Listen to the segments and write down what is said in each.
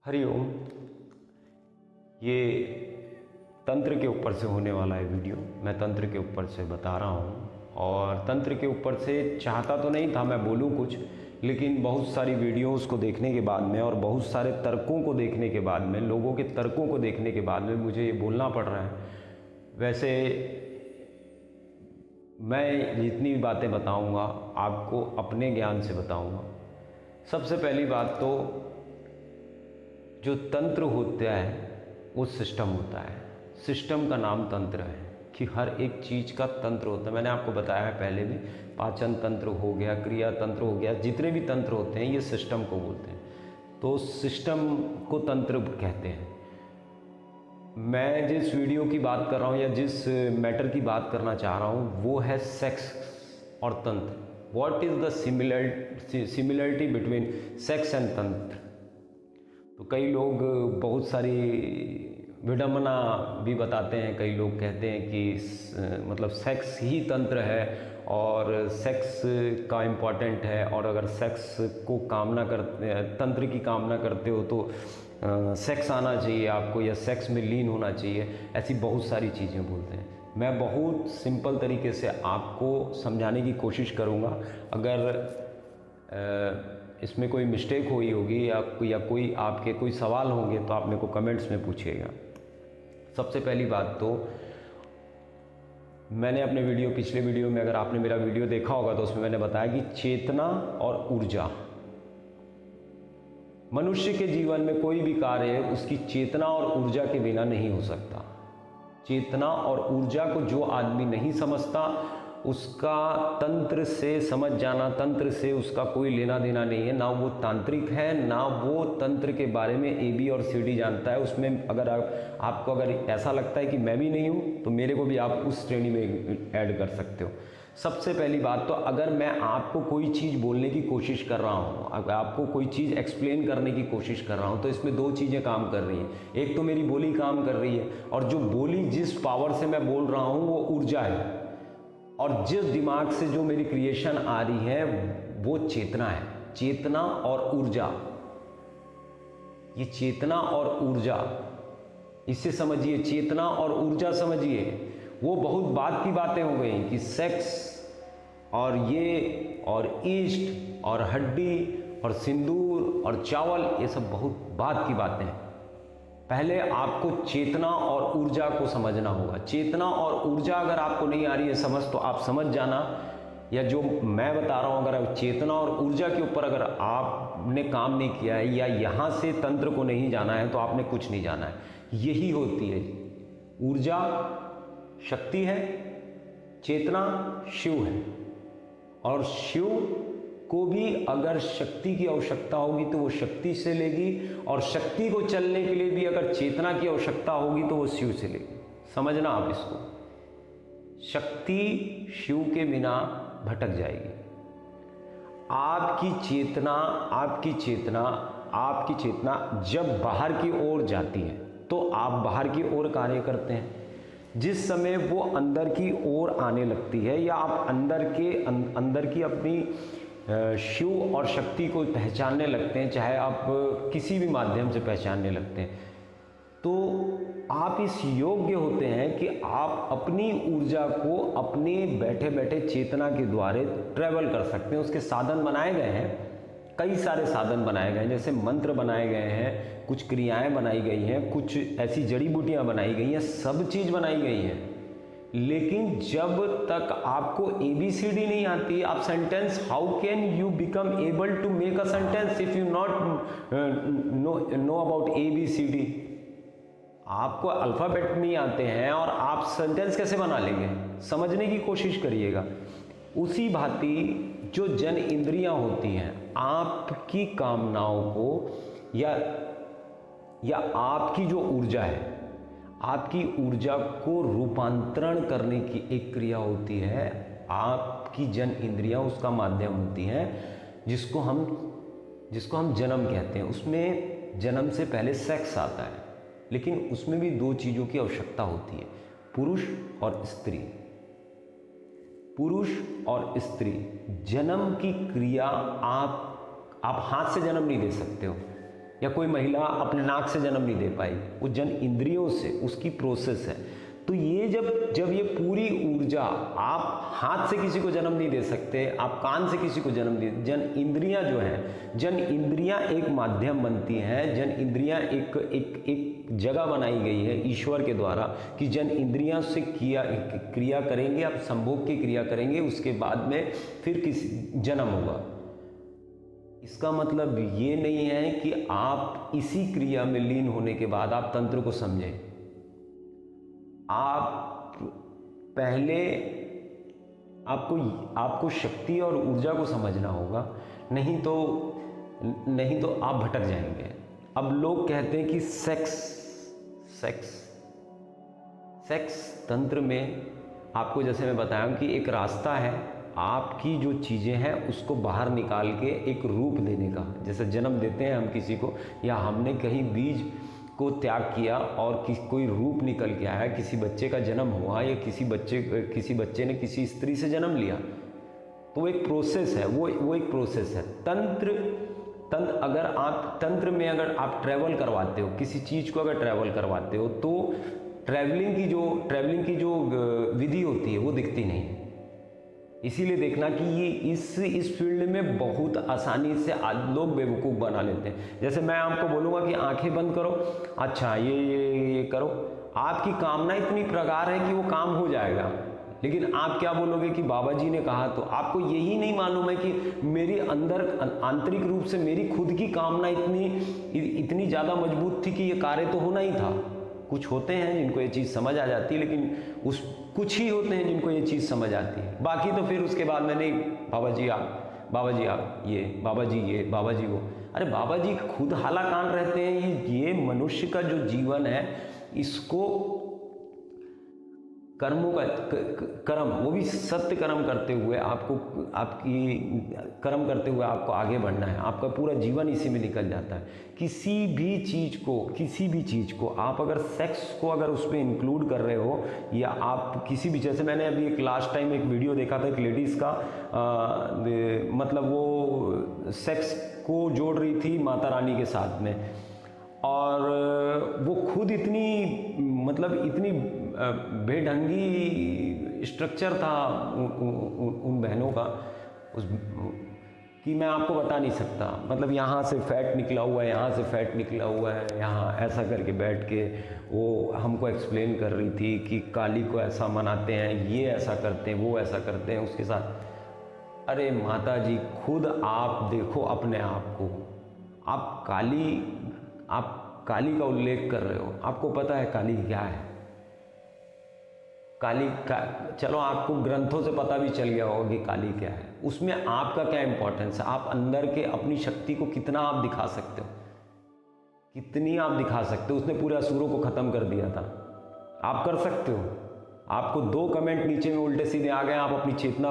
हरिओम। ये तंत्र के ऊपर से होने वाला है वीडियो। मैं तंत्र के ऊपर से बता रहा हूँ और तंत्र के ऊपर से चाहता तो नहीं था मैं बोलूँ कुछ, लेकिन बहुत सारी वीडियोस को देखने के बाद में और बहुत सारे तर्कों को देखने के बाद में, लोगों के तर्कों को देखने के बाद में मुझे ये बोलना पड़ रहा है। वैसे मैं जितनी भी बातें बताऊँगा आपको अपने ज्ञान से बताऊँगा। सबसे पहली बात तो जो तंत्र होता है वो सिस्टम होता है। सिस्टम का नाम तंत्र है कि हर एक चीज़ का तंत्र होता है। मैंने आपको बताया है पहले भी, पाचन तंत्र हो गया, क्रिया तंत्र हो गया, जितने भी तंत्र होते हैं ये सिस्टम को बोलते हैं। तो सिस्टम को तंत्र कहते हैं। मैं जिस वीडियो की बात कर रहा हूँ या जिस मैटर की बात करना चाह रहा हूँ वो है सेक्स और तंत्र। What is the similarity between sex and तंत्र। तो कई लोग बहुत सारी विडंबना भी बताते हैं। कई लोग कहते हैं कि मतलब सेक्स ही तंत्र है और सेक्स का इम्पॉर्टेंट है, और अगर सेक्स को कामना करते, तंत्र की कामना करते हो तो सेक्स आना चाहिए आपको या सेक्स में लीन होना चाहिए। ऐसी बहुत सारी चीज़ें बोलते हैं। मैं बहुत सिंपल तरीके से आपको समझाने की कोशिश करूँगा। अगर इसमें कोई मिस्टेक हुई होगी या कोई आपके कोई सवाल होंगे तो आप मेरे को कमेंट्स में पूछिएगा। सबसे पहली बात तो मैंने अपने पिछले वीडियो में, अगर आपने मेरा वीडियो देखा होगा तो उसमें मैंने बताया कि चेतना और ऊर्जा, मनुष्य के जीवन में कोई भी कार्य उसकी चेतना और ऊर्जा के बिना नहीं हो सकता। चेतना और ऊर्जा को जो आदमी नहीं समझता उसका तंत्र से समझ जाना, तंत्र से उसका कोई लेना देना नहीं है। ना वो तांत्रिक है, ना वो तंत्र के बारे में AB और CD जानता है। उसमें अगर आपको अगर ऐसा लगता है कि मैं भी नहीं हूँ तो मेरे को भी आप उस श्रेणी में ऐड कर सकते हो। सबसे पहली बात तो अगर मैं आपको कोई चीज़ बोलने की कोशिश कर रहा हूँ, अगर आपको कोई चीज़ एक्सप्लेन करने की कोशिश कर रहा हूँ तो इसमें दो चीज़ें काम कर रही हैं। एक तो मेरी बोली काम कर रही है, और जो बोली जिस पावर से मैं बोल रहा हूँ वो ऊर्जा है, और जिस दिमाग से जो मेरी क्रिएशन आ रही है वो चेतना है। चेतना और ऊर्जा, ये चेतना और ऊर्जा, इससे समझिए, चेतना और ऊर्जा समझिए। वो बहुत बात की बातें हो गई कि सेक्स और ये और ईस्ट और हड्डी और सिंदूर और चावल, ये सब बहुत बात की बातें हैं। पहले आपको चेतना और ऊर्जा को समझना होगा। चेतना और ऊर्जा अगर आपको नहीं आ रही है समझ तो आप समझ जाना, या जो मैं बता रहा हूँ अगर चेतना और ऊर्जा के ऊपर अगर आपने काम नहीं किया है या यहाँ से तंत्र को नहीं जाना है तो आपने कुछ नहीं जाना है। यही होती है ऊर्जा, शक्ति है, चेतना शिव है, और शिव को भी अगर शक्ति की आवश्यकता होगी तो वो शक्ति से लेगी, और शक्ति को चलने के लिए भी अगर चेतना की आवश्यकता होगी तो वो शिव से लेगी। समझना आप इसको। शक्ति शिव के बिना भटक जाएगी। आपकी चेतना जब बाहर की ओर जाती है तो आप बाहर की ओर कार्य करते हैं। जिस समय वो अंदर की ओर आने लगती है या आप अंदर की अपनी शिव और शक्ति को पहचानने लगते हैं, चाहे आप किसी भी माध्यम से पहचानने लगते हैं, तो आप इस योग्य होते हैं कि आप अपनी ऊर्जा को अपने बैठे बैठे चेतना के द्वारा ट्रैवल कर सकते हैं। उसके साधन बनाए गए हैं, कई सारे साधन बनाए गए हैं, जैसे मंत्र बनाए गए हैं, कुछ क्रियाएं बनाई गई हैं, कुछ ऐसी जड़ी बूटियां बनाई गई हैं, सब चीज़ बनाई गई है। लेकिन जब तक आपको ABCD नहीं आती, आप sentence, how can you become able to make a sentence if you not know about ABCD। आपको अल्फ़ाबेट नहीं आते हैं और आप सेंटेंस कैसे बना लेंगे? समझने की कोशिश करिएगा। उसी भांति जो जन इंद्रियां होती हैं, आपकी कामनाओं को या आपकी जो ऊर्जा है, आपकी ऊर्जा को रूपांतरण करने की एक क्रिया होती है। आपकी जन इंद्रियां उसका माध्यम होती हैं, जिसको हम जन्म कहते हैं। उसमें जन्म से पहले सेक्स आता है, लेकिन उसमें भी दो चीज़ों की आवश्यकता होती है, पुरुष और स्त्री। पुरुष और स्त्री, जन्म की क्रिया आप हाथ से जन्म नहीं दे सकते हो। या कोई महिला अपने नाक से जन्म नहीं दे पाई, वो जन इंद्रियों से, उसकी प्रोसेस है। तो ये जब ये पूरी ऊर्जा, आप हाथ से किसी को जन्म नहीं दे सकते, आप कान से किसी को जन्म नहीं, जन इंद्रियां जो हैं, जन इंद्रियां एक माध्यम बनती हैं, जन इंद्रियां एक जगह बनाई गई है ईश्वर के द्वारा कि जन इंद्रियां से क्रिया करेंगे, आप संभोग की क्रिया करेंगे, उसके बाद में फिर किसी जन्म होगा। इसका मतलब ये नहीं है कि आप इसी क्रिया में लीन होने के बाद आप तंत्र को समझें। आप पहले आपको शक्ति और ऊर्जा को समझना होगा, नहीं तो आप भटक जाएंगे। अब लोग कहते हैं कि सेक्स तंत्र में, आपको जैसे मैं बताया कि एक रास्ता है आपकी जो चीज़ें हैं उसको बाहर निकाल के एक रूप देने का। जैसे जन्म देते हैं हम किसी को, या हमने कहीं बीज को त्याग किया और कोई रूप निकल के आया, किसी बच्चे का जन्म हुआ, या किसी बच्चे ने किसी स्त्री से जन्म लिया, तो एक प्रोसेस है, वो एक प्रोसेस है। अगर आप तंत्र में अगर आप ट्रैवल करवाते हो, किसी चीज़ को अगर ट्रैवल करवाते हो, तो ट्रैवलिंग की जो विधि होती है वो दिखती नहीं है। इसीलिए देखना कि ये इस फील्ड में बहुत आसानी से लोग बेवकूफ़ बना लेते हैं। जैसे मैं आपको बोलूँगा कि आंखें बंद करो, अच्छा ये करो, आपकी कामना इतनी प्रगाढ़ है कि वो काम हो जाएगा, लेकिन आप क्या बोलोगे कि बाबा जी ने कहा, तो आपको यही नहीं मालूम है कि मेरे अंदर आंतरिक रूप से मेरी खुद की कामना इतनी ज़्यादा मजबूत थी कि ये कार्य तो होना ही था। कुछ होते हैं जिनको ये चीज़ समझ आ जाती है, लेकिन कुछ ही होते हैं जिनको ये चीज़ समझ आती है, बाकी तो फिर उसके बाद में नहीं, बाबा जी आप ये, बाबा जी वो। अरे बाबा जी खुद हालाकान रहते हैं। ये मनुष्य का जो जीवन है, इसको कर्मों का कर्म, वो भी सत्य कर्म करते हुए आपको आगे बढ़ना है। आपका पूरा जीवन इसी में निकल जाता है। किसी भी चीज़ को आप अगर सेक्स को अगर उसमें इंक्लूड कर रहे हो, या आप किसी भी, जैसे मैंने अभी एक लास्ट टाइम एक वीडियो देखा था एक लेडीज़ का, मतलब वो सेक्स को जोड़ रही थी माता रानी के साथ में, और वो खुद इतनी बेढंगी स्ट्रक्चर था उन बहनों का कि मैं आपको बता नहीं सकता। मतलब यहाँ से फैट निकला हुआ है, यहाँ से फैट निकला हुआ है, यहाँ ऐसा करके बैठ के वो हमको एक्सप्लेन कर रही थी कि काली को ऐसा मनाते हैं, ये ऐसा करते हैं, वो ऐसा करते हैं उसके साथ। अरे माता जी, खुद आप देखो अपने आप को, आप काली का उल्लेख कर रहे हो, आपको पता है काली क्या है? काली का, चलो आपको ग्रंथों से पता भी चल गया होगा कि काली क्या है, उसमें आपका क्या इंपॉर्टेंस है? आप अंदर के अपनी शक्ति को कितना आप दिखा सकते हो, कितनी आप दिखा सकते हो? उसने पूरे असुरों को खत्म कर दिया था, आप कर सकते हो? आपको 2 कमेंट नीचे में उल्टे सीधे आ गए, आप अपनी चेतना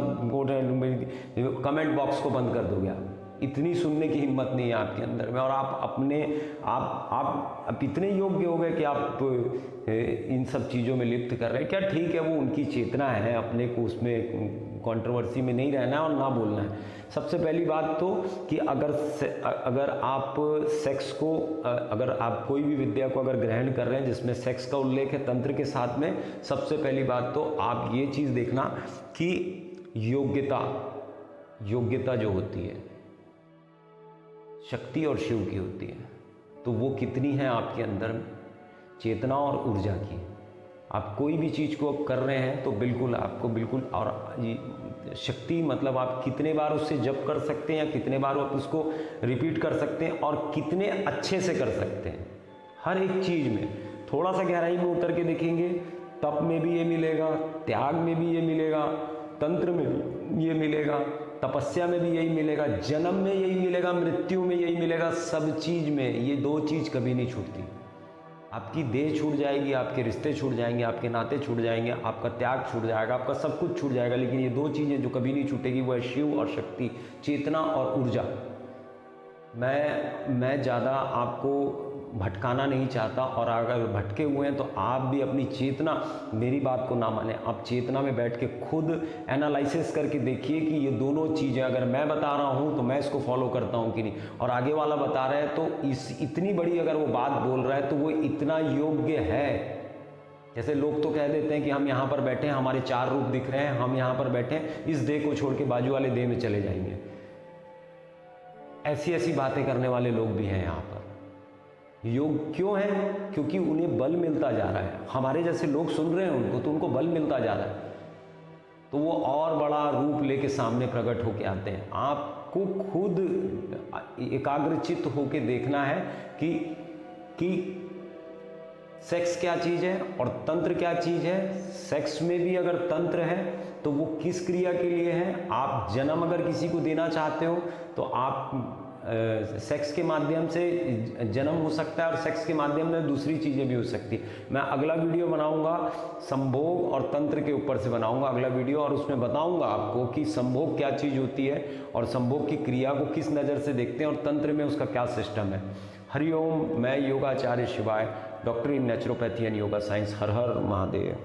कमेंट बॉक्स को बंद कर दोगे। आप इतनी सुनने की हिम्मत नहीं है आपके अंदर में, और आप इतने योग्य हो गए कि आप इन सब चीज़ों में लिप्त कर रहे हैं। क्या ठीक है, वो उनकी चेतना है, अपने को उसमें कंट्रोवर्सी में नहीं रहना है और ना बोलना है। सबसे पहली बात तो कि अगर आप सेक्स को, अगर आप कोई भी विद्या को अगर ग्रहण कर रहे हैं जिसमें सेक्स का उल्लेख है तंत्र के साथ में, सबसे पहली बात तो आप ये चीज़ देखना कि योग्यता जो होती है शक्ति और शिव की होती है, तो वो कितनी है आपके अंदर में, चेतना और ऊर्जा की। आप कोई भी चीज़ को कर रहे हैं तो बिल्कुल आपको बिल्कुल, और शक्ति मतलब आप कितने बार उससे जप कर सकते हैं, या कितने बार आप उसको रिपीट कर सकते हैं, और कितने अच्छे से कर सकते हैं। हर एक चीज़ में थोड़ा सा गहराई में उतर के देखेंगे, तप में भी ये मिलेगा, त्याग में भी ये मिलेगा, तंत्र में भी ये मिलेगा, तपस्या में भी यही मिलेगा, जन्म में यही मिलेगा, मृत्यु में यही मिलेगा। सब चीज़ में ये 2 चीज़ कभी नहीं छूटती। आपकी देह छूट जाएगी, आपके रिश्ते छूट जाएंगे, आपके नाते छूट जाएंगे, आपका त्याग छूट जाएगा, आपका सब कुछ छूट जाएगा, लेकिन ये 2 चीज़ें जो कभी नहीं छूटेगी वो है शिव और शक्ति, चेतना और ऊर्जा। मैं ज़्यादा आपको भटकाना नहीं चाहता, और अगर भटके हुए हैं तो आप भी अपनी चेतना, मेरी बात को ना माने, आप चेतना में बैठ के खुद एनालिसिस करके देखिए कि ये दोनों चीज़ें, अगर मैं बता रहा हूँ तो मैं इसको फॉलो करता हूँ कि नहीं, और आगे वाला बता रहा है तो इतनी बड़ी अगर वो बात बोल रहा है तो वो इतना योग्य है। जैसे लोग तो कह देते हैं कि हम यहाँ पर बैठे हैं, हमारे 4 रूप दिख रहे हैं, हम यहाँ पर बैठे हैं, इस देह को छोड़ के बाजू वाले देह में चले जाएंगे। ऐसी ऐसी बातें करने वाले लोग भी हैं यहाँ पर। योग क्यों है? क्योंकि उन्हें बल मिलता जा रहा है। हमारे जैसे लोग सुन रहे हैं उनको, तो उनको बल मिलता जा रहा है, तो वो और बड़ा रूप लेके सामने प्रकट होके आते हैं। आपको खुद एकाग्रचित्त होके देखना है कि सेक्स क्या चीज़ है और तंत्र क्या चीज़ है। सेक्स में भी अगर तंत्र है तो वो किस क्रिया के लिए है। आप जन्म अगर किसी को देना चाहते हो तो आप सेक्स के माध्यम से जन्म हो सकता है, और सेक्स के माध्यम से दूसरी चीज़ें भी हो सकती है। मैं अगला वीडियो बनाऊंगा संभोग और तंत्र के ऊपर से बनाऊंगा अगला वीडियो, और उसमें बताऊंगा आपको कि संभोग क्या चीज़ होती है और संभोग की क्रिया को किस नज़र से देखते हैं और तंत्र में उसका क्या सिस्टम है। हरिओम। मैं योगाचार्य शिवाय, doctor in naturopathy and yoga science. Her her Mahadev.